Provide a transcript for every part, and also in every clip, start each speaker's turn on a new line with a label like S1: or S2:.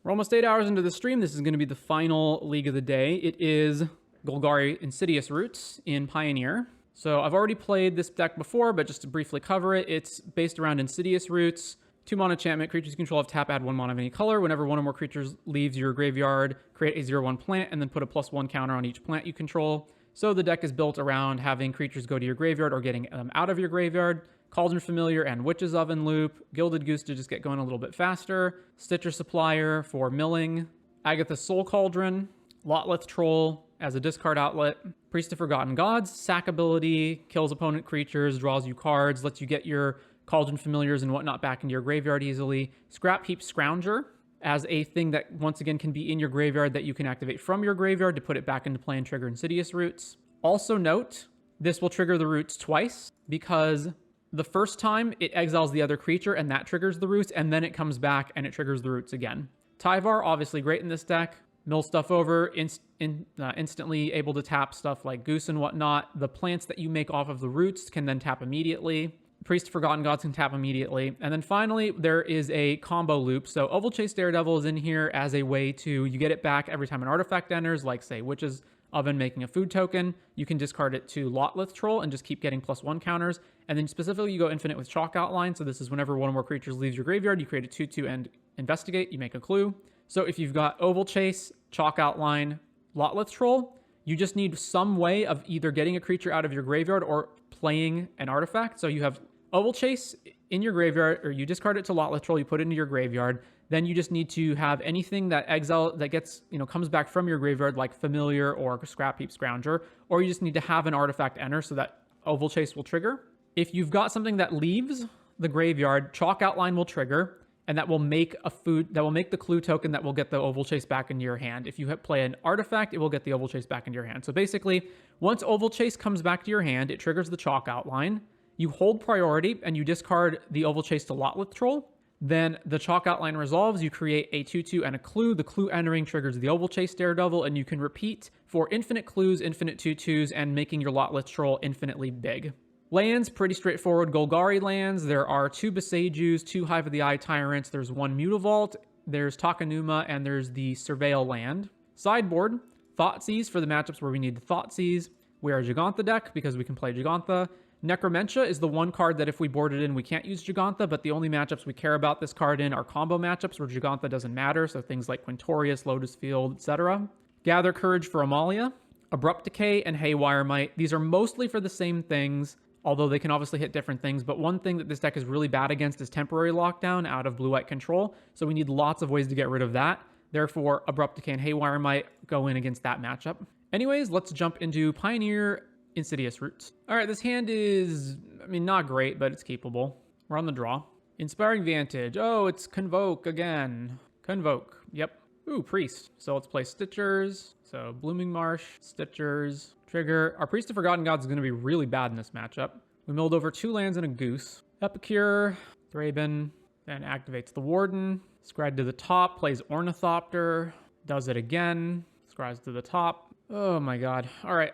S1: We're almost 8 hours into the stream. This is going to be the final league of the day. It is Golgari Insidious Roots in Pioneer. So I've already played this deck before, but just to briefly cover it, it's based around Insidious Roots. 2 mana enchantment, creatures you control have tap, add 1 mana of any color. Whenever one or more creatures leaves your graveyard, create a 0/1 plant, and then put a +1 counter on each plant you control. So the deck is built around having creatures go to your graveyard or getting them out of your graveyard. Cauldron Familiar and Witch's Oven Loop. Gilded Goose to just get going a little bit faster. Stitcher Supplier for milling. Agatha's Soul Cauldron. Lotleth Troll as a discard outlet. Priest of Forgotten Gods. Sack ability. Kills opponent creatures. Draws you cards. Lets you get your Cauldron Familiars and whatnot back into your graveyard easily. Scrap Heap Scrounger as a thing that once again can be in your graveyard that you can activate from your graveyard to put it back into play and trigger Insidious Roots. Also note, this will trigger the roots twice because the first time it exiles the other creature and that triggers the roots, and then it comes back and it triggers the roots again. Tyvar, obviously great in this deck. Mill stuff over, instantly able to tap stuff like Goose and whatnot. The plants that you make off of the roots can then tap immediately. Priest of Forgotten Gods can tap immediately. And then finally, there is a combo loop. So Oval Chase Daredevil is in here as a way to, you get it back every time an artifact enters, like say Witch's Oven making a food token. You can discard it to Lotleth Troll and just keep getting +1 counters. And then specifically you go infinite with Chalk Outline. So this is whenever one or more creatures leaves your graveyard, you create a 2/2 and investigate, you make a clue. So if you've got Oval Chase, Chalk Outline, Lotleth Troll, you just need some way of either getting a creature out of your graveyard or playing an artifact. So you have Oval Chase in your graveyard, or you discard it to Lotleth Troll, you put it into your graveyard. Then you just need to have anything that gets, comes back from your graveyard, like Familiar or Scrap Heap Scrounger, or you just need to have an artifact enter so that Oval Chase will trigger. If you've got something that leaves the graveyard, Chalk Outline will trigger, and that will make the clue token that will get the Oval Chase back into your hand. If you play an artifact, it will get the Oval Chase back into your hand. So basically, once Oval Chase comes back to your hand, it triggers the Chalk Outline. You hold priority and you discard the Oval Chase to Lotleth Troll. Then the Chalk Outline resolves, you create a 2/2 and a clue. The clue entering triggers the Oval Chase Daredevil, and you can repeat for infinite clues, infinite 2/2s, and making your Lotleth Troll infinitely big. Lands, pretty straightforward Golgari lands. There are 2 Besejus, 2 Hive of the Eye Tyrants, there's 1 Mutavault, there's Takenuma, and there's the Surveil land. Sideboard, Thoughtseize for the matchups where we need the Thoughtseize. We are a Gigantha deck because we can play Gigantha. Necromentia is the one card that if we board it in, we can't use Gigantha, but the only matchups we care about this card in are combo matchups where Gigantha doesn't matter, so things like Quintorius, Lotus Field, etc. Gather Courage for Amalia. Abrupt Decay and Haywire Might. These are mostly for the same things, although they can obviously hit different things, but one thing that this deck is really bad against is temporary lockdown out of blue-white control, so we need lots of ways to get rid of that. Therefore, Abrupt Decay and Haywire Might go in against that matchup. Anyways, let's jump into Pioneer Insidious Roots. All right, this hand is, not great, but it's keepable. We're on the draw. Inspiring Vantage. Oh, it's Convoke again. Convoke. Yep. Ooh, Priest. So let's play Stitchers. So Blooming Marsh, Stitchers, trigger. Our Priest of Forgotten Gods is going to be really bad in this matchup. We milled over 2 lands and a Goose. Epicure, Thraben, then activates the Warden. Scry to the top, plays Ornithopter, does it again. Scries to the top. Oh my god. All right,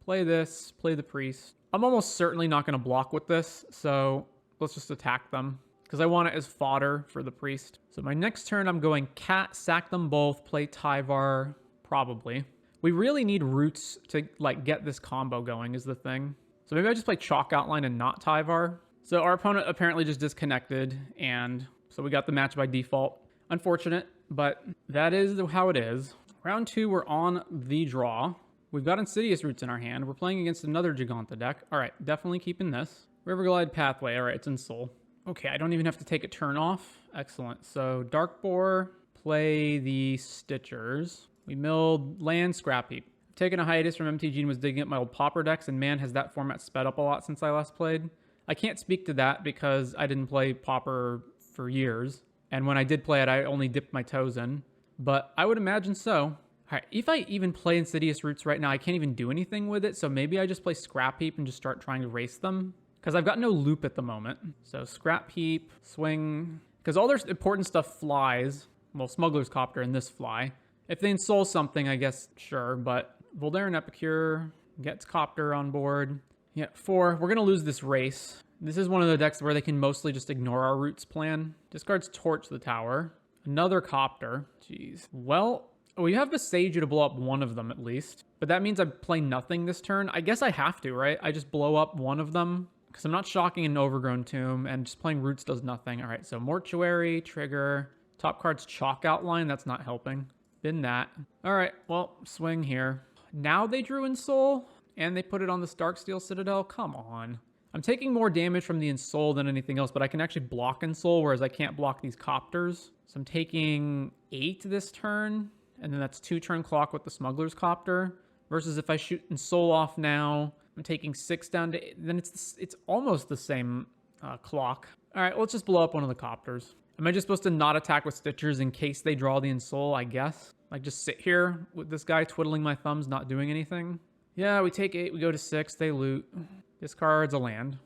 S1: play this, play the Priest. I'm almost certainly not going to block with this, so let's just attack them because I want it as fodder for the Priest. So my next turn, I'm going Cat, sack them both, play Tyvar, probably. We really need roots to get this combo going is the thing. So maybe I just play Chalk Outline and not Tyvar. So our opponent apparently just disconnected, and so we got the match by default. Unfortunate, but that is how it is. Round 2, we're on the draw. We've got Insidious Roots in our hand. We're playing against another Gigantha deck. All right, definitely keeping this. Riverglide Pathway. All right, it's in Soul. Okay, I don't even have to take a turn off. Excellent. So Dark Boar, play the Stitchers. We milled land, Scrap Heap. I've taken a hiatus from MTG and was digging up my old Pauper decks, and man, has that format sped up a lot since I last played. I can't speak to that because I didn't play Pauper for years, and when I did play it, I only dipped my toes in. But I would imagine so. All right, if I even play Insidious Roots right now, I can't even do anything with it, so maybe I just play Scrap Heap and just start trying to race them, because I've got no loop at the moment. So Scrap Heap, swing, because all their important stuff flies. Well, Smuggler's Copter and this fly. If they ensoul something, I guess, sure, but Voldaren Epicure gets Copter on board. Yeah, 4, we're going to lose this race. This is one of the decks where they can mostly just ignore our Roots plan. Discards Torch the Tower. Another copter. Jeez. Well, we have Besage to blow up one of them at least. But that means I play nothing this turn. I guess I have to, right? I just blow up one of them. Because I'm not shocking an Overgrown Tomb. And just playing Roots does nothing. All right, so Mortuary, trigger. Top card's Chalk Outline. That's not helping. Bin that. All right, well, swing here. Now they drew in Soul. And they put it on this Darksteel Citadel. Come on. I'm taking more damage from the Ensoul than anything else, but I can actually block Ensoul, whereas I can't block these Copters. So I'm taking 8 this turn, and then that's 2 turn clock with the Smuggler's Copter. Versus if I shoot Ensoul off now, I'm taking 6 down to 8. Then it's almost the same clock. All right, let's just blow up one of the Copters. Am I just supposed to not attack with Stitchers in case they draw the Ensoul, I guess? Like just sit here with this guy twiddling my thumbs, not doing anything? Yeah, we take 8, we go to 6, they loot. Discards a land.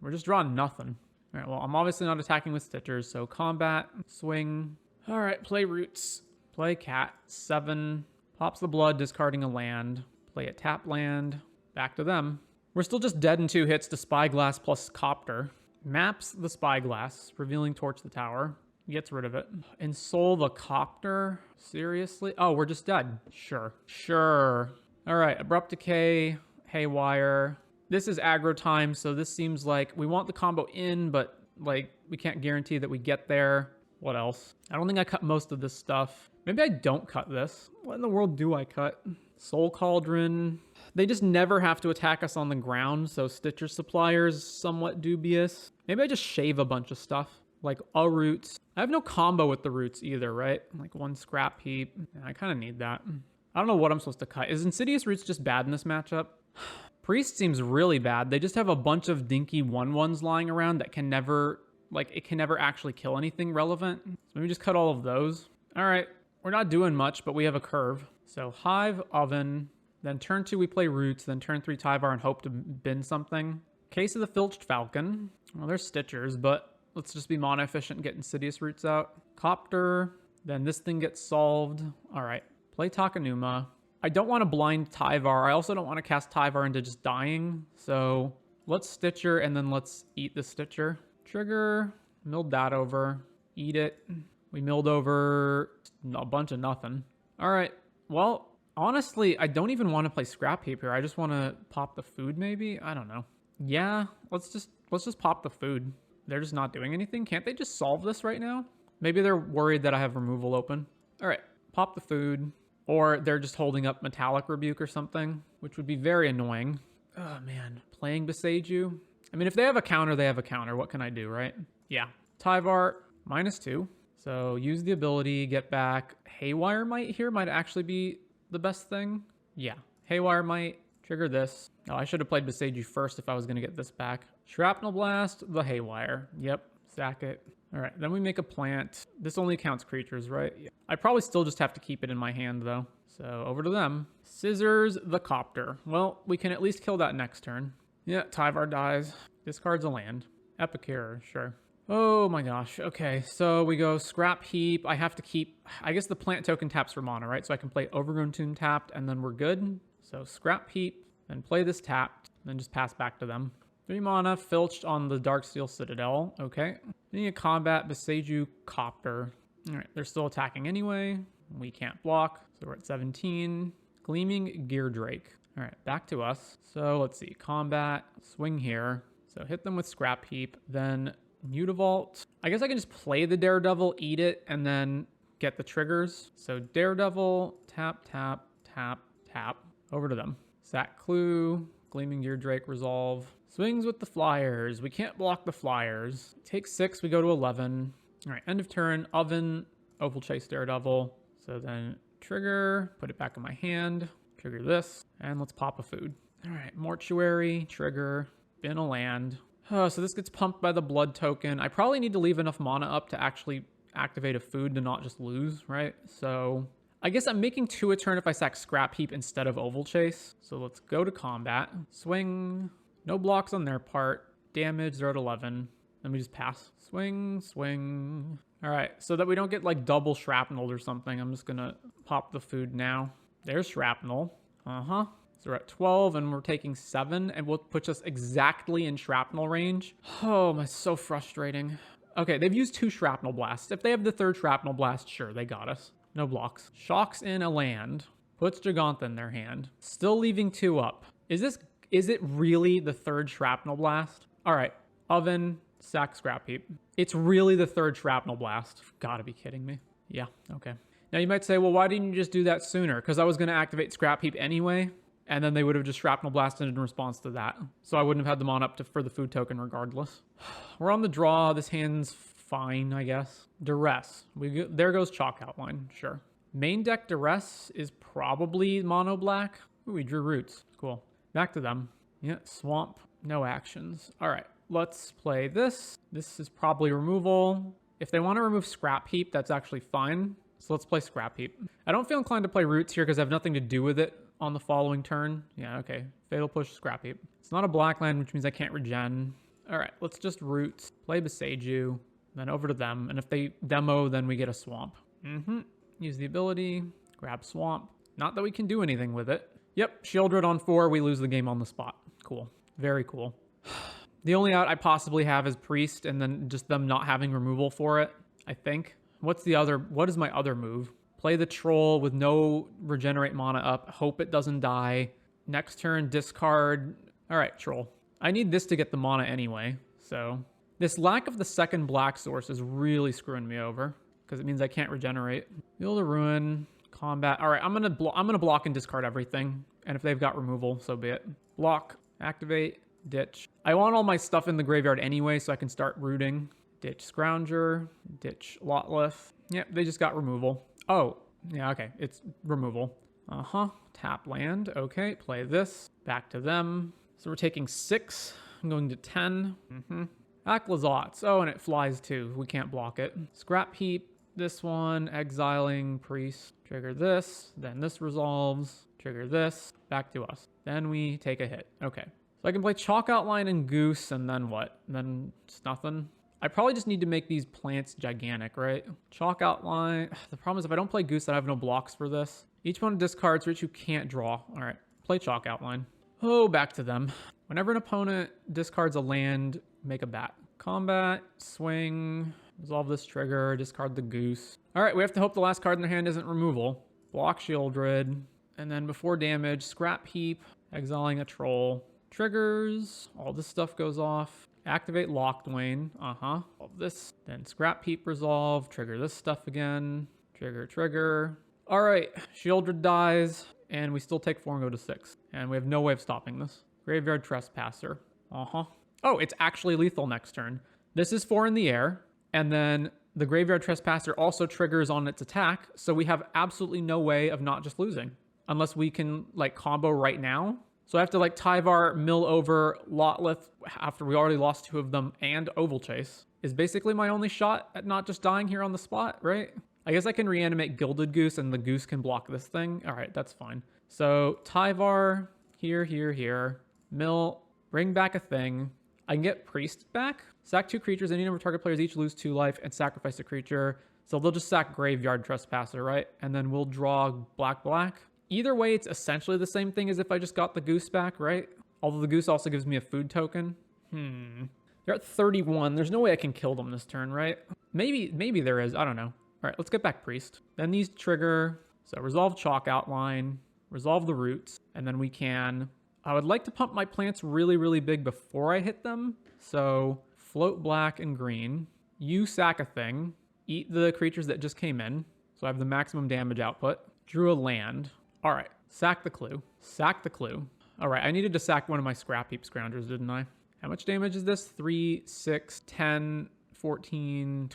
S1: We're just drawing nothing. All right, well, I'm obviously not attacking with Stitchers, so combat, swing. All right, play Roots. Play Cat, 7. Pops the blood, discarding a land. Play a tap land. Back to them. We're still just dead in 2 hits to Spyglass plus Copter. Maps the Spyglass, revealing Torch the Tower. Gets rid of it. Ensoul the Copter? Seriously? Oh, we're just dead. Sure. All right, Abrupt Decay, Haywire. This is aggro time, so this seems like we want the combo in, but like we can't guarantee that we get there. What else? I don't think I cut most of this stuff. Maybe I don't cut this. What in the world do I cut? Soul Cauldron. They just never have to attack us on the ground, so Stitcher Supplier is somewhat dubious. Maybe I just shave a bunch of stuff, like a Roots. I have no combo with the Roots either, right? Like 1 Scrap Heap. Yeah, I kind of need that. I don't know what I'm supposed to cut. Is Insidious Roots just bad in this matchup? Priest seems really bad. They just have a bunch of dinky 1/1s lying around that can never, like, it can never actually kill anything relevant. So maybe just cut all of those. All right, we're not doing much, but we have a curve. So Hive, Oven, then turn 2 we play Roots, then turn 3 Tyvar and hope to bin something. Case of the Filched Falcon. Well, there's Stitchers, but let's just be mono efficient and get Insidious Roots out. Copter, then this thing gets solved. All right, play Takanuma. I don't want to blind Tyvar. I also don't want to cast Tyvar into just dying. So let's Stitcher and then let's eat the Stitcher. Trigger, milled that over, eat it. We milled over a bunch of nothing. All right, well, honestly, I don't even want to play Scrap Heap here. I just want to pop the food maybe. I don't know. Yeah, let's just pop the food. They're just not doing anything. Can't they just solve this right now? Maybe they're worried that I have removal open. All right, pop the food. Or they're just holding up Metallic Rebuke or something, which would be very annoying. Oh, man. Playing Beseiju? I mean, if they have a counter, they have a counter. What can I do, right? Yeah. Tyvar, -2. So use the ability, get back. Haywire Might here might actually be the best thing. Yeah. Haywire Might, trigger this. Oh, I should have played Beseiju first if I was going to get this back. Shrapnel Blast, the Haywire. Yep. Sack it. All right, then we make a plant. This only counts creatures, right? Yeah. I probably still just have to keep it in my hand, though. So over to them. Scissors the Copter. Well, we can at least kill that next turn. Yeah, Tyvar dies. Discards a land. Epicure, sure. Oh my gosh. Okay, so we go Scrap Heap. I have to keep... I guess the plant token taps for mana, right? So I can play Overgrown Tomb tapped, and then we're good. So Scrap Heap, then play this tapped, then just pass back to them. 3 mana, filched on the Darksteel Citadel. Okay. Then you combat Beseiju Copter. All right, they're still attacking anyway. We can't block, so we're at 17. Gleaming Gear Drake. All right, back to us. So let's see, combat, swing here. So hit them with Scrap Heap, then Mutavault. I guess I can just play the Daredevil, eat it, and then get the triggers. So Daredevil, tap, tap, tap, tap. Over to them. Sack Clue, Gleaming Gear Drake, resolve. Swings with the Flyers. We can't block the Flyers. Take 6, we go to 11. All right, end of turn, Oven, Oval Chase Daredevil. So then trigger, put it back in my hand, trigger this, and let's pop a food. All right, Mortuary, trigger, bin a land. Oh, so this gets pumped by the blood token. I probably need to leave enough mana up to actually activate a food to not just lose, right? So I guess I'm making 2 a turn if I sack Scrap Heap instead of Oval Chase. So let's go to combat. Swing. No blocks on their part. Damage, they're at 11. Then we just pass. Swing, swing. All right, so that we don't get like double shrapnel or something, I'm just gonna pop the food now. There's shrapnel. So we're at 12 and we're taking 7 and will puts us exactly in shrapnel range. Oh, my, so frustrating. Okay, they've used 2 Shrapnel Blasts. If they have the 3rd Shrapnel Blast, sure, they got us. No blocks. Shocks in a land. Puts Giganta in their hand. Still leaving 2 up. Is it really the 3rd Shrapnel Blast? All right. Oven, sack, Scrap Heap. It's really the 3rd Shrapnel Blast. Gotta be kidding me. Yeah, okay. Now you might say, well, why didn't you just do that sooner? Because I was going to activate Scrap Heap anyway, and then they would have just Shrapnel Blasted in response to that. So I wouldn't have had them on up for the food token regardless. We're on the draw. This hand's fine, I guess. Duress. There goes Chalk Outline. Sure. Main deck Duress is probably mono black. Ooh, we drew Roots. Cool. Back to them. Yeah, Swamp. No actions. All right. Let's play this. This is probably removal. If they want to remove Scrap Heap, that's actually fine. So let's play Scrap Heap. I don't feel inclined to play Roots here because I have nothing to do with it on the following turn. Yeah, okay. Fatal Push, Scrap Heap. It's not a black land, which means I can't regen. All right, let's just Roots. Play Beseiju. Then over to them. And if they demo, then we get a Swamp. Use the ability. Grab Swamp. Not that we can do anything with it. Yep, Shieldred on 4. We lose the game on the spot. Cool. Very cool. The only out I possibly have is Priest, and then just them not having removal for it, I think. What is my other move? Play the Troll with no regenerate mana up. Hope it doesn't die. Next turn, discard. All right, Troll. I need this to get the mana anyway, so. This lack of the 2nd black source is really screwing me over, because it means I can't regenerate. Build a Ruin, combat. All right, I'm gonna block and discard everything, and if they've got removal, so be it. Block, activate, ditch. I want all my stuff in the graveyard anyway, so I can start rooting. Ditch Scrounger, ditch Lotleth. Yep, they just got removal. Oh, yeah, okay, it's removal. Tap land, okay, play this. Back to them. So we're taking 6, I'm going to 10. Aclazotz, oh, and it flies too. We can't block it. Scrap Heap, this one, exiling Priest. Trigger this, then this resolves. Trigger this, back to us. Then we take a hit, okay. So I can play Chalk Outline and Goose, and then what? And then it's nothing. I probably just need to make these plants gigantic, right? Chalk Outline. The problem is if I don't play Goose, I have no blocks for this. Each one discards which you can't draw. All right, play Chalk Outline. Oh, back to them. Whenever an opponent discards a land, make a bat. Combat, swing, resolve this trigger, discard the Goose. All right, we have to hope the last card in their hand isn't removal. Block Shieldred, and then before damage, Scrap Heap, exiling a Troll. Triggers, all this stuff goes off. Activate Lockedwain, all this. Then Scrap Heap resolve, trigger this stuff again. Trigger. All right, Shieldred dies, and we still take 4 and go to 6. And we have no way of stopping this. Graveyard Trespasser, Oh, it's actually lethal next turn. This is 4 in the air, and then the Graveyard Trespasser also triggers on its attack, so we have absolutely no way of not just losing. Unless we can, like, combo right now. So I have to, like, Tyvar, mill over Lotleth after we already lost 2 of them, and Oval Chase is basically my only shot at not just dying here on the spot, right? I guess I can reanimate Gilded Goose, and the Goose can block this thing. All right, that's fine. So Tyvar, here. Mill, bring back a thing. I can get Priest back. Sack 2 creatures. Any number of target players each lose 2 life and sacrifice a creature. So they'll just sack Graveyard Trespasser, right? And then we'll draw black. Either way, it's essentially the same thing as if I just got the Goose back, right? Although the Goose also gives me a food token. They're at 31. There's no way I can kill them this turn, right? Maybe there is. I don't know. All right, let's get back Priest. Then these trigger. So resolve Chalk Outline, resolve the Roots, and then we can... I would like to pump my plants really, really big before I hit them. So float black and green. You sack a thing. Eat the creatures that just came in. So I have the maximum damage output. Drew a land. All right, sack the clue. All right, I needed to sack one of my Scrap Heap Scroungers, didn't I? How much damage is this? 3, 6, 10, 14,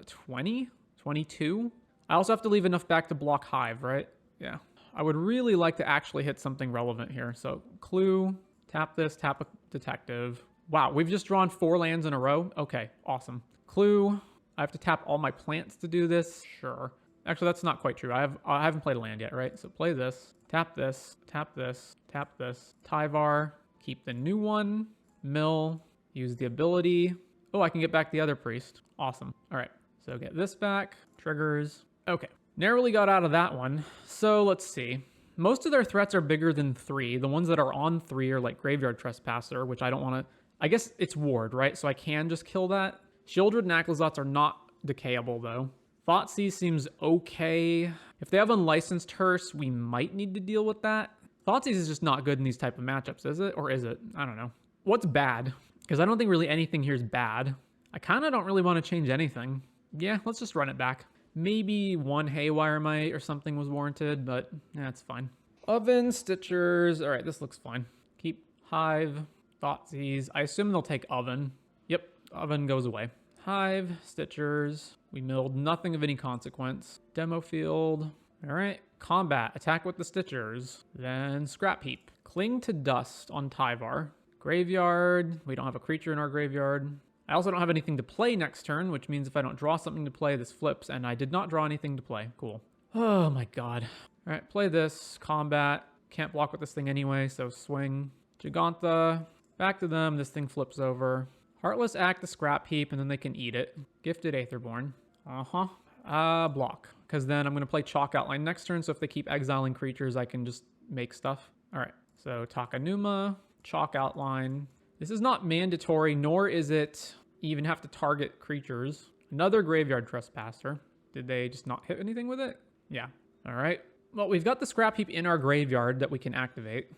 S1: 20, 22? I also have to leave enough back to block Hive, right? Yeah. I would really like to actually hit something relevant here. So clue, tap this, tap a detective. Wow, we've just drawn 4 lands in a row. Okay, awesome. Clue, I have to tap all my plants to do this. Sure. Actually, that's not quite true. I haven't played a land yet, right? So play this, tap this, tap this, tap this. Tyvar, keep the new one. Mill, use the ability. Oh, I can get back the other Priest. Awesome. All right, so get this back. Triggers. Okay, narrowly got out of that one. So let's see. Most of their threats are bigger than 3. The ones that are on 3 are like Graveyard Trespasser, which I don't want to... I guess it's Ward, right? So I can just kill that. Shieldred and Acklazotz are not decayable, though. Thoughtseize seems okay. If they have Unlicensed Hearse, we might need to deal with that. Thoughtseize is just not good in these type of matchups, is it? Or is it? I don't know. What's bad? Because I don't think really anything here is bad. I kind of don't really want to change anything. Yeah, let's just run it back. Maybe one Haywire Might or something was warranted, but that's fine. Oven, Stitchers. All right, this looks fine. Keep Hive, Thoughtseize. I assume they'll take Oven. Yep, Oven goes away. Hive, Stitchers. We milled nothing of any consequence. Demo Field. All right, Combat. Attack with the Stitchers. Then Scrap Heap. Cling to Dust on Tyvar. Graveyard. We don't have a creature in our graveyard. I also don't have anything to play next turn, which means if I don't draw something to play, this flips, and I did not draw anything to play. Cool. Oh my god. All right, play this. Combat. Can't block with this thing anyway, so swing. Giganta. Back to them. This thing flips over. Heartless Act the Scrap Heap, and then they can eat it. Gifted Aetherborn. Block. Because then I'm going to play Chalk Outline next turn, so if they keep exiling creatures, I can just make stuff. All right, so Takanuma, Chalk Outline. This is not mandatory, nor is it even have to target creatures. Another Graveyard Trespasser. Did they just not hit anything with it? Yeah. All right. Well, we've got the Scrap Heap in our graveyard that we can activate.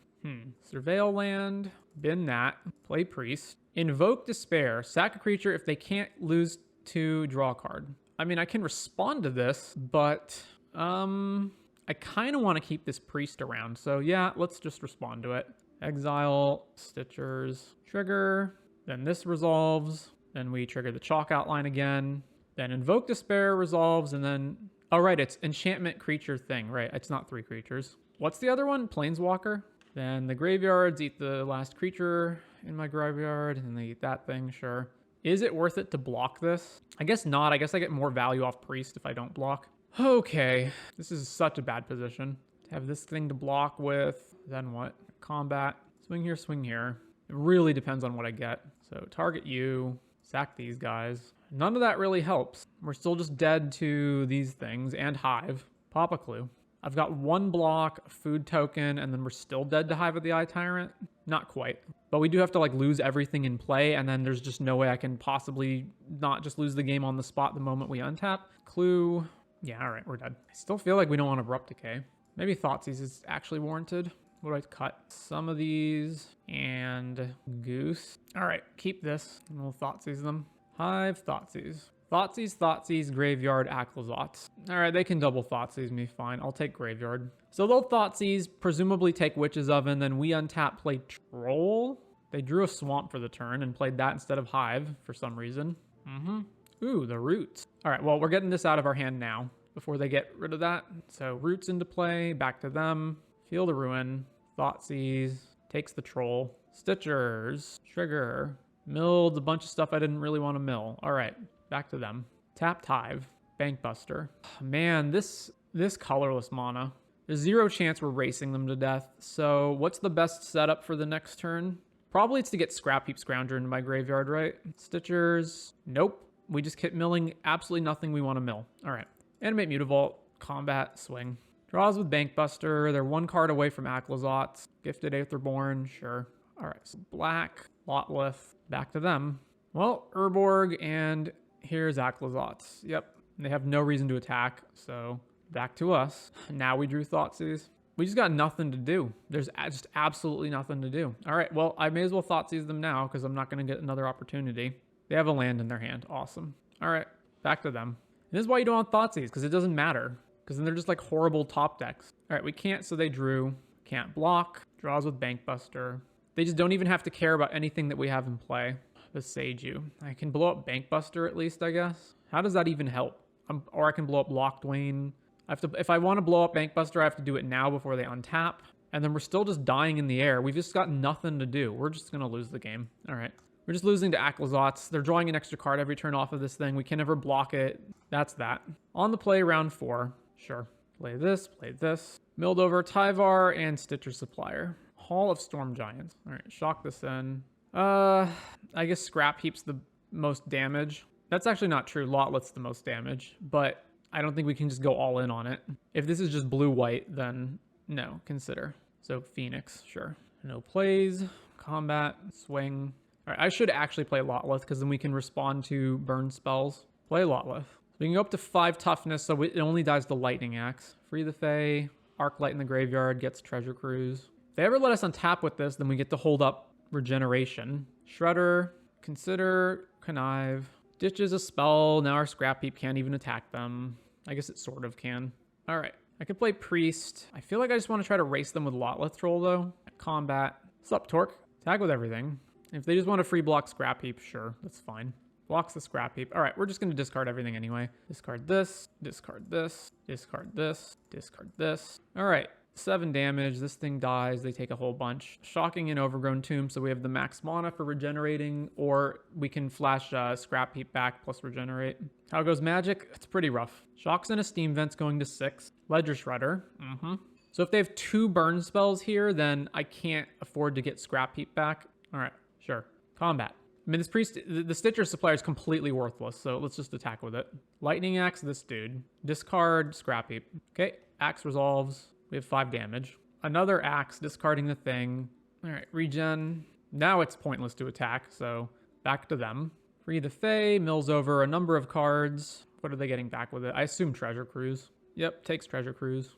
S1: Surveil land, bin that, play Priest. Invoke Despair, sack a creature if they can't lose to draw a card. I mean, I can respond to this, but I kind of want to keep this Priest around. So yeah, let's just respond to it. Exile, Stitchers, trigger, then this resolves, then we trigger the Chalk Outline again, then Invoke Despair resolves, and then, oh right, it's enchantment creature thing, right? It's not 3 creatures. What's the other one? Planeswalker? Then the graveyards eat the last creature in my graveyard, and they eat that thing, sure. Is it worth it to block this? I guess not. I guess I get more value off Priest if I don't block. Okay, this is such a bad position. To have this thing to block with, then what? Combat, swing here, swing here. It really depends on what I get. So target you, sack these guys. None of that really helps. We're still just dead to these things and Hive. Pop a clue. I've got 1 block, food token, and then we're still dead to Hive of the Eye Tyrant. Not quite. But we do have to like lose everything in play, and then there's just no way I can possibly not just lose the game on the spot the moment we untap. Clue. Yeah, all right, we're dead. I still feel like we don't want Abrupt Decay. Maybe Thoughtseize is actually warranted. What do I cut? Some of these and Goose. All right, keep this and we'll Thoughtseize them. Hive, Thoughtseize. Thoughtseize, Graveyard, Acklazotz. All right, they can double Thoughtseize me, fine. I'll take Graveyard. So they'll Thoughtseize, presumably take Witch's Oven, then we untap, play Troll. They drew a Swamp for the turn and played that instead of Hive for some reason. Ooh, the Roots. All right, well, we're getting this out of our hand now before they get rid of that. So Roots into play, back to them. Field of Ruin, Thoughtseize, takes the Troll. Stitchers, trigger, milled a bunch of stuff I didn't really want to mill. All right, back to them. Tapped Hive, Bankbuster. Man, this colorless mana. There's 0 chance we're racing them to death. So what's the best setup for the next turn? Probably it's to get Scrap Heap Scrounger into my graveyard, right? Stitchers, nope. We just keep milling absolutely nothing we want to mill. All right, Animate Mutavault, Combat, swing. Draws with Bankbuster. They're 1 card away from Acklazotz. Gifted Aetherborn, sure. All right, so black, Lotleth, back to them. Well, Urborg, and here's Acklazotz. Yep, they have no reason to attack, so back to us. Now we drew Thoughtseize. We just got nothing to do. There's just absolutely nothing to do. All right, well, I may as well Thoughtseize them now because I'm not going to get another opportunity. They have a land in their hand. Awesome. All right, back to them. And this is why you don't want Thoughtseize, because it doesn't matter. Because then they're just like horrible top decks. All right, we can't, so they drew. Can't block. Draws with Bankbuster. They just don't even have to care about anything that we have in play. The Seiju. I can blow up Bankbuster at least, I guess. How does that even help? Or I can blow up Lockdwayne. If I want to blow up Bankbuster, I have to do it now before they untap. And then we're still just dying in the air. We've just got nothing to do. We're just going to lose the game. All right. We're just losing to Acklazotz. They're drawing an extra card every turn off of this thing. We can never block it. That's that. On the play, round 4. Sure. Play this, Milled over Tyvar and Stitcher Supplier. Hall of Storm Giants. All right, shock this in. I guess Scrap Heap's the most damage. That's actually not true. Lotleth's the most damage, but I don't think we can just go all in on it. If this is just blue-white, then no, consider. So Phoenix, sure. No plays, combat, swing. All right, I should actually play Lotleth because then we can respond to burn spells. Play Lotleth. We can go up to 5 toughness, so it only dies the Lightning Axe. Free the Fae, Arclight in the graveyard, gets Treasure Cruise. If they ever let us untap with this, then we get to hold up Regeneration. Shredder, consider, connive. Ditches a spell, now our Scrap Heap can't even attack them. I guess it sort of can. All right, I could play Priest. I feel like I just want to try to race them with Lotleth Troll though. Combat. What's up, Torque? Tag with everything. If they just want to free block Scrap Heap, sure, that's fine. Blocks the Scrap Heap. All right, we're just going to discard everything anyway. Discard this, discard this, discard this, discard this. All right, 7 damage. This thing dies. They take a whole bunch. Shocking and Overgrown Tomb, so we have the max mana for regenerating, or we can flash Scrap Heap back plus regenerate. How goes Magic? It's pretty rough. Shocks and Esteem Vent's going to 6. Ledger Shredder. So if they have 2 burn spells here, then I can't afford to get Scrap Heap back. All right, sure. Combat. I mean, this Priest, the Stitcher Supplier is completely worthless, so let's just attack with it. Lightning Axe this dude. Discard, Scrap Heap. Okay, Axe resolves. We have 5 damage. Another Axe, discarding the thing. All right, regen. Now it's pointless to attack, so back to them. Free the Fae, mills over a number of cards. What are they getting back with it? I assume Treasure Cruise. Yep, takes Treasure Cruise.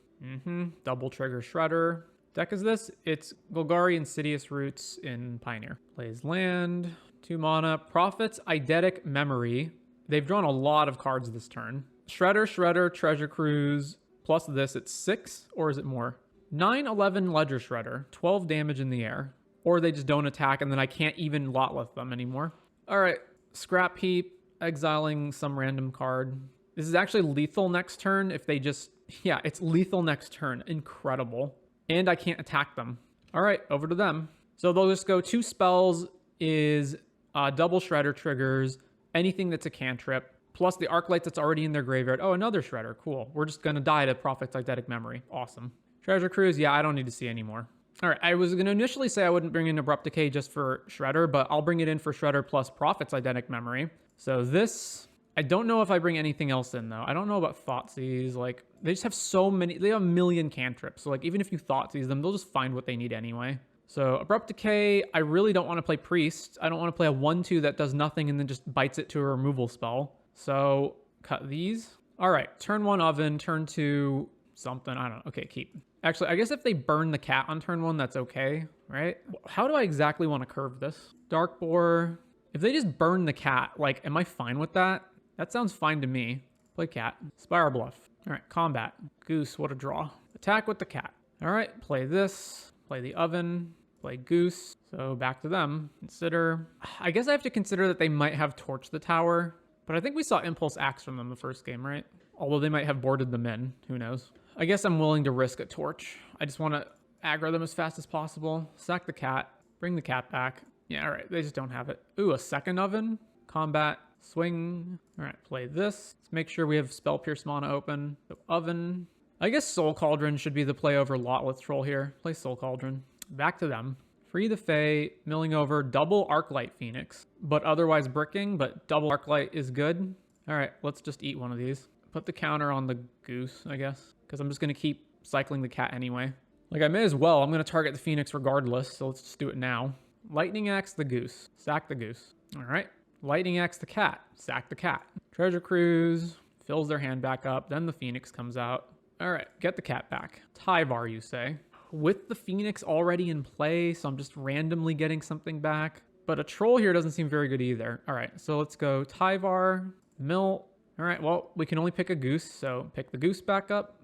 S1: Double trigger Shredder. Deck is this? It's Golgari Insidious Roots in Pioneer. Plays land. 2 mana. Profits Eidetic Memory. They've drawn a lot of cards this turn. Shredder, Shredder, Treasure Cruise. Plus this, it's 6, or is it more? 9, 11 Ledger Shredder. 12 damage in the air. Or they just don't attack, and then I can't even Lotleth them anymore. All right. Scrap Heap. Exiling some random card. This is actually lethal next turn if they just... Yeah, it's lethal next turn. Incredible. And I can't attack them. All right, over to them. So they'll just go 2 spells is double Shredder triggers, anything that's a cantrip, plus the Arclight that's already in their graveyard. Oh, another Shredder. Cool. We're just going to die to Prophet's Eidetic Memory. Awesome. Treasure Cruise. Yeah, I don't need to see anymore. All right, I was going to initially say I wouldn't bring in Abrupt Decay just for Shredder, but I'll bring it in for Shredder plus Prophet's Eidetic Memory. So this... I don't know if I bring anything else in, though. I don't know about Thoughtseize. Like, they just have so many... They have a million cantrips. So, like, even if you Thoughtseize them, they'll just find what they need anyway. So, Abrupt Decay, I really don't want to play Priest. I don't want to play a 1-2 that does nothing and then just bites it to a removal spell. So, cut these. All right, turn 1 Oven, turn 2 something. I don't know. Okay, keep. Actually, I guess if they burn the cat on turn 1, that's okay, right? How do I exactly want to curve this? Dark Boar. If they just burn the cat, like, am I fine with that? That sounds fine to me. Play cat. Spire Bluff. All right, combat. Goose, what a draw. Attack with the cat. All right, play this. Play the Oven. Play Goose. So back to them. Consider. I guess I have to consider that they might have torched the tower. But I think we saw Impulse Axe from them the first game, right? Although they might have boarded them in. Who knows? I guess I'm willing to risk a torch. I just want to aggro them as fast as possible. Sack the cat. Bring the cat back. Yeah, all right. They just don't have it. Ooh, a second Oven. Combat. Swing. All right, play this. Let's make sure we have Spell Pierce mana open. So Oven. I guess Soul Cauldron should be the play over Lotleth Troll here. Play Soul Cauldron. Back to them. Free the Fae. Milling over. Double Arclight Phoenix. But otherwise bricking, but double Arclight is good. All right, let's just eat one of these. Put the counter on the Goose, I guess. Because I'm just going to keep cycling the cat anyway. Like, I may as well. I'm going to target the Phoenix regardless, so let's just do it now. Lightning Axe the Goose. Sack the Goose. All right. Lightning Axe the cat. Sack the cat. Treasure Cruise. Fills their hand back up. Then the Phoenix comes out. All right. Get the cat back. Tyvar, you say. With the Phoenix already in play, so I'm just randomly getting something back. But a troll here doesn't seem very good either. All right. So let's go Tyvar. Milt. All right. Well, we can only pick a Goose, so pick the Goose back up.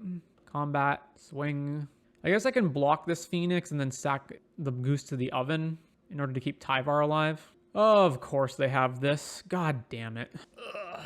S1: Combat. Swing. I guess I can block this Phoenix and then sack the Goose to the Oven in order to keep Tyvar alive. Of course they have this. God damn it. Ugh.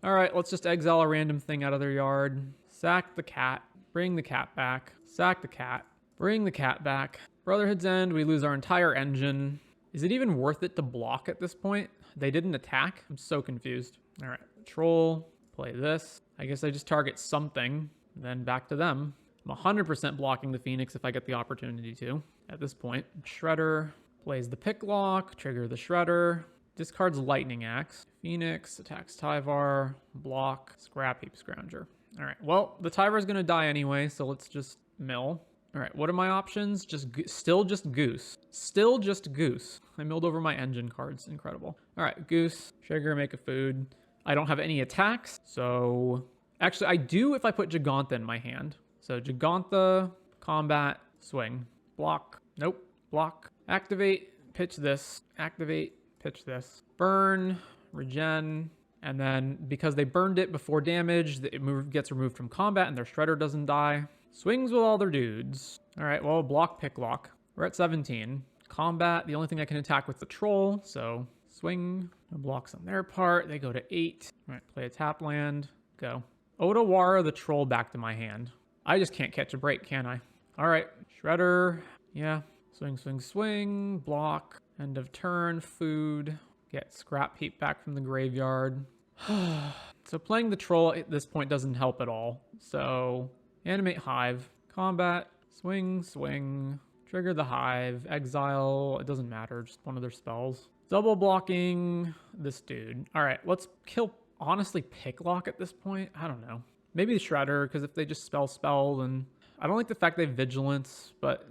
S1: All right, let's just exile a random thing out of their yard. Sack the cat. Bring the cat back. Sack the cat. Bring the cat back. Brotherhood's End, we lose our entire engine. Is it even worth it to block at this point? They didn't attack? I'm so confused. All right, Troll. Play this. I guess I just target something. Then back to them. I'm 100% blocking the Phoenix if I get the opportunity to at this point. Shredder. Plays the Picklock, trigger the Shredder, discards Lightning Axe, Phoenix, attacks Tyvar, block, Scrap Heap Scrounger. All right, well, the Tyvar's going to die anyway, so let's just mill. All right, what are my options? Still just Goose. Still just Goose. I milled over my engine cards. Incredible. All right, Goose, trigger, make a food. I don't have any attacks, so... Actually, I do if I put Gigantha in my hand. So Gigantha, combat, swing. Block. Nope. Block. Activate, pitch this. Activate, pitch this. Burn, regen. And then because they burned it before damage, it gets removed from combat and their Shredder doesn't die. Swings with all their dudes. All right, well, block, pick, lock. We're at 17. Combat, the only thing I can attack with the troll. So swing, no blocks on their part. They go to 8. All right, play a tap land. Go. Otawara the troll back to my hand. I just can't catch a break, can I? All right, Shredder. Yeah. Swing, swing, swing. Block. End of turn. Food. Get Scrap Heap back from the graveyard. So playing the troll at this point doesn't help at all. So animate Hive. Combat. Swing, swing. Trigger the Hive. Exile. It doesn't matter. Just one of their spells. Double blocking this dude. All right, let's kill, honestly, Picklock at this point. I don't know. Maybe the Shredder, because if they just spell, then... I don't like the fact they have Vigilance, but...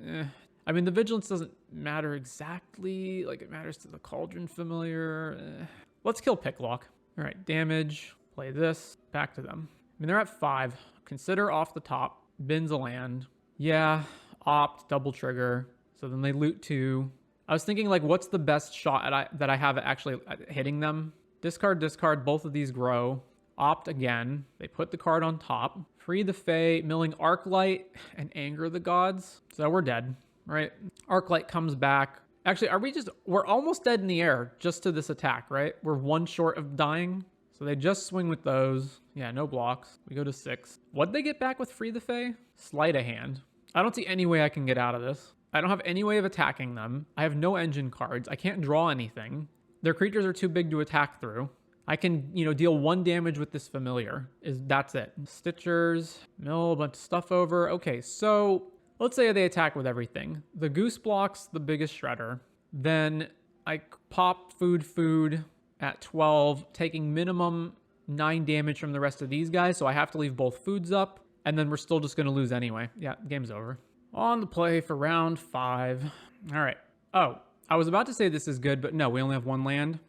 S1: I mean, the Vigilance doesn't matter exactly. Like, it matters to the Cauldron Familiar. Let's kill Picklock. All right, damage. Play this. Back to them. I mean, they're at 5. Consider off the top. Bins a land. Yeah, opt, double trigger. So then they loot 2. I was thinking, like, what's the best shot that I have at actually hitting them? Discard, discard. Both of these grow. Opt again. They put the card on top. Free the Fae, milling Arclight, and anger the gods. So we're dead, right? Arclight comes back. Actually, we're almost dead in the air just to this attack, right? We're 1 short of dying. So they just swing with those. Yeah, no blocks. We go to 6. What'd they get back with Free the Fae? Sleight of Hand. I don't see any way I can get out of this. I don't have any way of attacking them. I have no engine cards. I can't draw anything. Their creatures are too big to attack through. I can, deal 1 damage with this familiar. That's it. Stitchers, mill a bunch of stuff over. Okay, so let's say they attack with everything. The Goose blocks the biggest Shredder. Then I pop food at 12, taking minimum 9 damage from the rest of these guys. So I have to leave both foods up. And then we're still just going to lose anyway. Yeah, game's over. On the play for round 5. All right. Oh, I was about to say this is good, but no, we only have 1 land.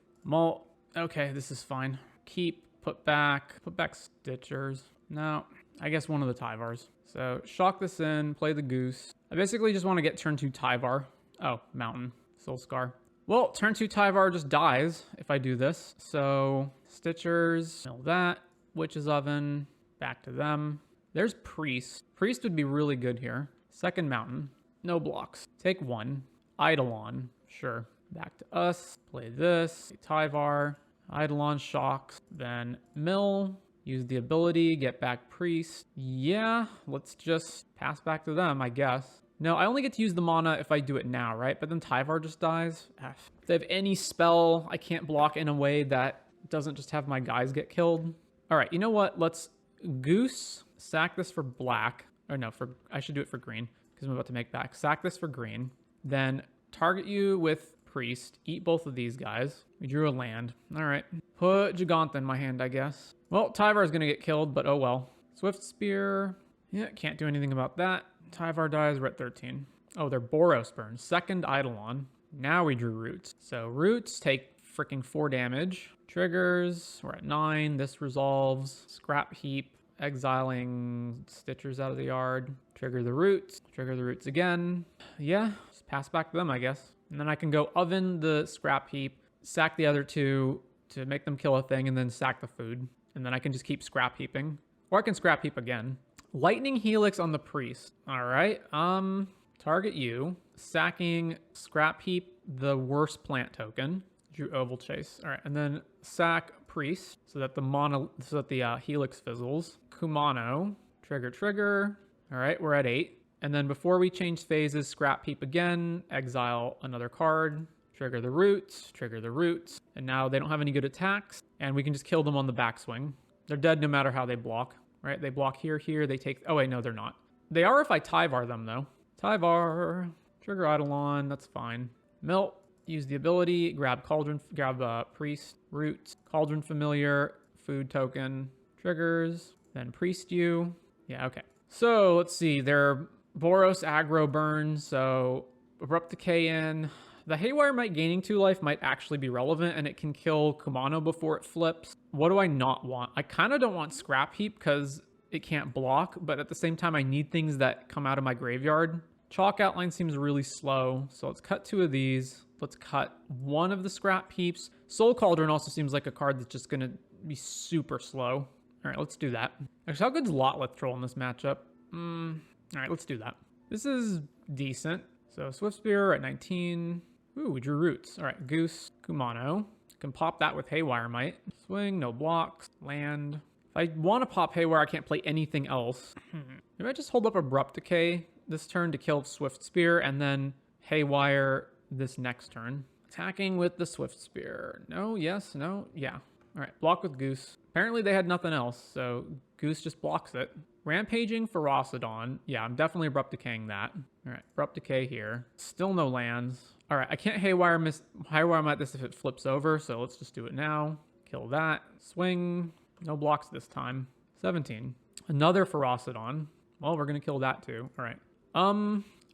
S1: Okay, this is fine. Keep, put back Stitchers. No, I guess one of the Tyvars. So shock this in, play the Goose. I basically just want to get turn 2 Tyvar. Oh, Mountain, Soul Scar. Well, turn 2 Tyvar just dies if I do this. So Stitchers, mill that. Witch's Oven, back to them. There's Priest. Priest would be really good here. Second Mountain, no blocks. Take 1. Eidolon, sure. Back to us, play this, Tyvar. Eidolon shocks, then mill, use the ability, get back Priest. Yeah, let's just pass back to them, I guess. No, I only get to use the mana if I do it now, right? But then Tyvar just dies. If they have any spell, I can't block in a way that doesn't just have my guys get killed. All right, you know what? Let's Goose, sack this for black. Or no, I should do it for green because I'm about to make back. Sack this for green. Then target you with Priest, eat both of these guys. We drew a land. All right. Put Gigantha in my hand, I guess. Well, Tyvar is going to get killed, but oh well. Swift Spear. Yeah, can't do anything about that. Tyvar dies. We're at 13. Oh, they're Boros Burn. Second Eidolon. Now we drew Roots. So Roots take freaking 4 damage. Triggers. We're at 9. This resolves. Scrap Heap. Exiling Stitchers out of the yard. Trigger the Roots. Trigger the Roots again. Yeah, just pass back to them, I guess. And then I can go Oven the Scrap Heap, sack the other 2 to make them kill a thing, and then sack the food. And then I can just keep Scrap Heaping. Or I can Scrap Heap again. Lightning Helix on the Priest. All right. Target you. Sacking Scrap Heap, the worst plant token. Drew Oval Chase. All right. And then sack Priest so that the Helix fizzles. Kumano. Trigger. All right. We're at 8. And then before we change phases, Scrap Heap again, exile another card, trigger the Roots, and now they don't have any good attacks, and we can just kill them on the backswing. They're dead no matter how they block, right? They block here, they take... Oh, wait, no, they're not. They are if I Tyvar them, though. Tyvar, trigger Eidolon, that's fine. Milt, use the ability, grab Priest, Roots, Cauldron Familiar, food token, triggers, then Priest you. Yeah, okay. So, let's see, they're Boros aggro burn, so Abrupt Decay in. The Haywire Mite gaining 2 life might actually be relevant, and it can kill Kumano before it flips. What do I not want? I kind of don't want Scrap Heap because it can't block, but at the same time, I need things that come out of my graveyard. Chalk Outline seems really slow, so let's cut 2 of these. Let's cut 1 of the Scrap Heaps. Soul Cauldron also seems like a card that's just going to be super slow. All right, let's do that. Actually, how good's Lotleth Troll in this matchup? All right, let's do that. This is decent. So Swift Spear at 19. Ooh, we drew Roots. All right, Goose, Kumano. Can pop that with Haywire Mite. Swing, no blocks, land. If I want to pop Haywire, I can't play anything else. Maybe I just hold up Abrupt Decay this turn to kill Swift Spear, and then Haywire this next turn. Attacking with the Swift Spear. No, yes, no, yeah. All right, block with Goose. Apparently they had nothing else, so Goose just blocks it. Rampaging Ferocidon. Yeah, I'm definitely Abrupt Decaying that. All right, Abrupt Decay here. Still no lands. All right, I can't Haywire Mite this if it flips over, so let's just do it now. Kill that. Swing. No blocks this time. 17. Another Ferocidon. Well, we're going to kill that too. All right.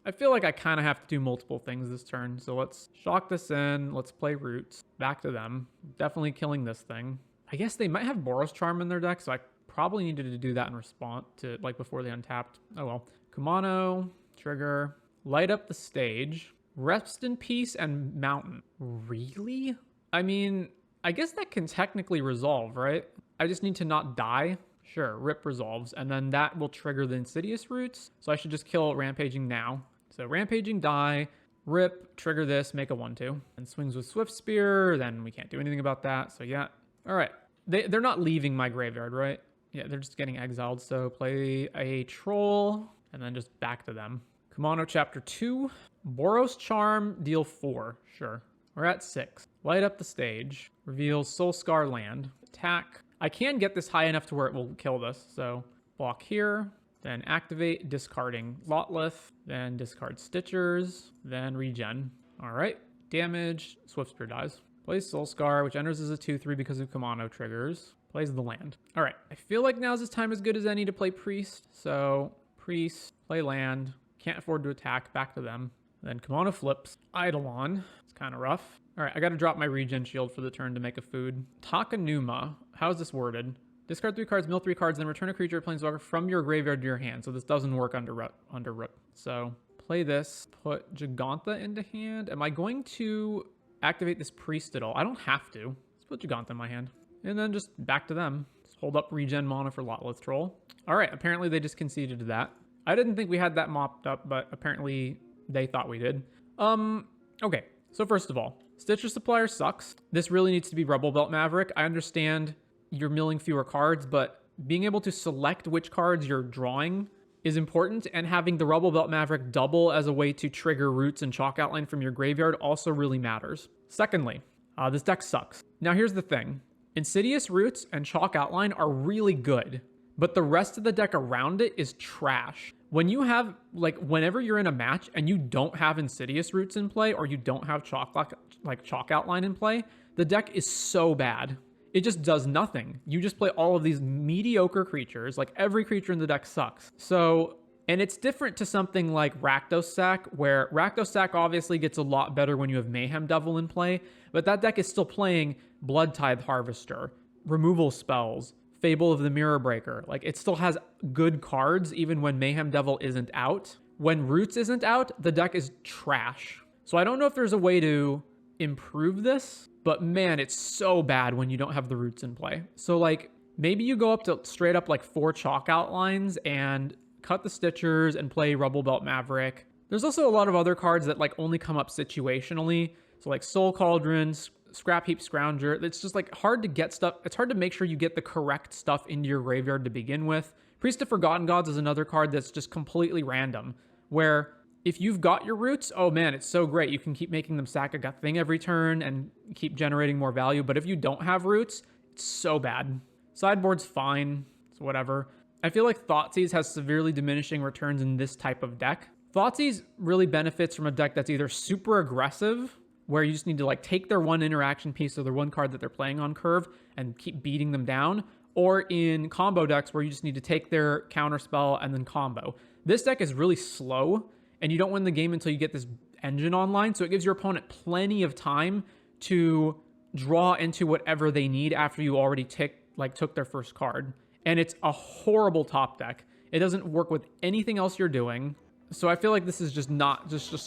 S1: I feel like I kind of have to do multiple things this turn, so let's shock this in. Let's play Roots. Back to them. Definitely killing this thing. I guess they might have Boros Charm in their deck, so I probably needed to do that in response to, like, before they untapped. Oh well. Kumano, trigger, light up the stage, Rest in Peace, and Mountain. Really? I mean, I guess that can technically resolve, right? I just need to not die. Sure, Rip resolves, and then that will trigger the Insidious Roots. So I should just kill Rampaging now. So Rampaging, die, Rip, trigger this, make a 1/2. And swings with Swift Spear, then we can't do anything about that. So yeah. All right. They're not leaving my graveyard, right? Yeah, they're just getting exiled. So play a Troll, and then just back to them. Kumano Chapter 2. Boros Charm, deal 4. Sure. We're at 6. Light up the stage. Reveals Soulscar land. Attack. I can get this high enough to where it will kill this. So block here. Then activate, discarding Lotleth. Then discard Stitchers. Then regen. All right. Damage. Swift Spear dies. Plays Soulscar, which enters as a 2/3 because of Kumano triggers. Plays the land. All right. I feel like now's this time as good as any to play Priest. So Priest, play land. Can't afford to attack. Back to them. Then Kumano flips. Eidolon. It's kind of rough. All right, I got to drop my regen shield for the turn to make a food. Takanuma. How is this worded? Discard 3 cards, mill 3 cards, then return a creature or planeswalker from your graveyard to your hand. So this doesn't work under Rook. So play this. Put Giganta into hand. Am I going to activate this Priest at all? I don't have to. Let's put Giganta in my hand. And then just back to them. Just hold up regen mana for Lotleth Troll. All right, apparently they just conceded to that. I didn't think we had that mopped up, but apparently they thought we did. Okay, so first of all, Stitcher Supplier sucks. This really needs to be Rubble Belt Maverick. I understand you're milling fewer cards, but being able to select which cards you're drawing is important, and having the Rubble Belt Maverick double as a way to trigger Roots and Chalk Outline from your graveyard also really matters. Secondly, this deck sucks. Now here's the thing. Insidious Roots and Chalk Outline are really good, but the rest of the deck around it is trash. When you have, like, whenever you're in a match and you don't have Insidious Roots in play, or you don't have Chalk Outline in play, the deck is so bad. It just does nothing. You just play all of these mediocre creatures. Like, every creature in the deck sucks. So, and it's different to something like Rakdos Sack, where Rakdos Sack obviously gets a lot better when you have Mayhem Devil in play, but that deck is still playing Blood Tithe Harvester, removal spells, Fable of the Mirror Breaker. Like, it still has good cards even when Mayhem Devil isn't out. When Roots isn't out, the deck is trash. So I don't know if there's a way to improve this, but man, it's so bad when you don't have the Roots in play. So, like, maybe you go up to straight up like 4 Chalk Outlines and cut the Stitchers and play Rubble Belt Maverick. There's also a lot of other cards that, like, only come up situationally. So, like, Soul Cauldron, Scrap Heap Scrounger. It's just, like, hard to get stuff. It's hard to make sure you get the correct stuff into your graveyard to begin with. Priest of Forgotten Gods is another card that's just completely random, where if you've got your Roots, oh man, it's so great. You can keep making them sack a thing every turn and keep generating more value. But if you don't have Roots, it's so bad. Sideboard's fine. It's whatever. I feel like Thoughtseize has severely diminishing returns in this type of deck. Thoughtseize really benefits from a deck that's either super aggressive, where you just need to, like, take their one interaction piece or their one card that they're playing on curve and keep beating them down, or in combo decks where you just need to take their counter spell and then combo. This deck is really slow, and you don't win the game until you get this engine online, so it gives your opponent plenty of time to draw into whatever they need after you already took their first card. And it's a horrible top deck. It doesn't work with anything else you're doing. So I feel like this is just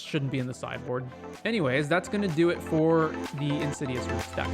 S1: shouldn't be in the sideboard. Anyways, that's going to do it for the Insidious Roots deck.